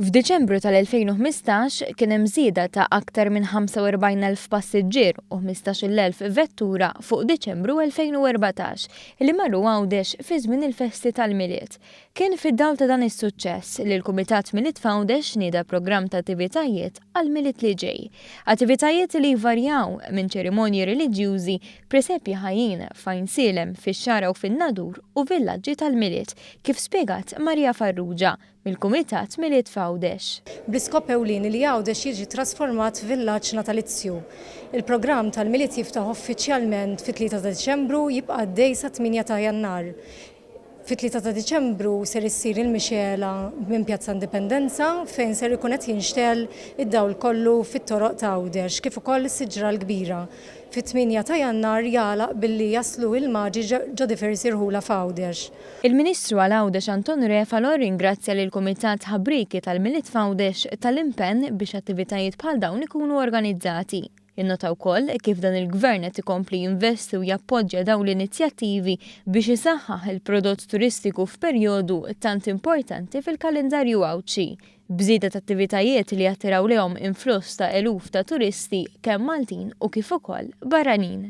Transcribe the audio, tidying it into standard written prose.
F'Diċembru tal-2015 kien hemm żieda ta' aktar minn 45,000 passiġġier u 15,000 vettura fuq Diċembru 2014 li marru Għawdex fi żmien il-festi tal-Miliet. Kien fid-dawl ta' dan is-suċċess li l-Kumitat Miliet Għawdex nieda programm ta' attivitajiet għall-Miliet li ġej. Attivitajiet li jvarjaw minn ċerimonji reliġjużi, presepji ħajjin, fajnsielem fix-xara u fin-nadur u villaġġi tal-Miliet, kif spjegat Marija Farrugia mill-Kumitat Miliet Għawdex. Bl-iskop ewlieni li Għawdex jiġi trasformat f'villaġġ natalizzju. Il-programm tal-Miliet jiftaħ uffiċjalment fit-3 ta' Diċembru jibqa' għaddej sa 8 ta' Jannar. Fit-3 ta' Diċembru ser issir il-mixela minn Pjazza Indipendenza fejn ser ikun qed jinxtel id-dawl kollu fit-toroq ta' Għawdex kif ukoll is-siġra l-kbira. Fit-8 ta' Jannar jagħlaq billi jaslu il-maġi ġo diversi irħula f'Għawdex. Il-Ministru għal Għawdex Anton Refalo ringrazzja lill Kumitat Ħabbriki tal-Miliet Għawdex tal-impenn biex attivitajiet bħal dawn ikunu organizzati. Innota wkoll kif dan il-Gvern qed ikompli jinvesti u jappoġġja dawn l-inizjattivi biex isaħħaħ il-prodott turistiku f'perjodu tant importanti fil-kalendarju Għawdxi, bżieda ta' attivitajiet li jattiraw lehom influss ta' eluf ta' turisti kemm Maltin u kif ukoll barranin.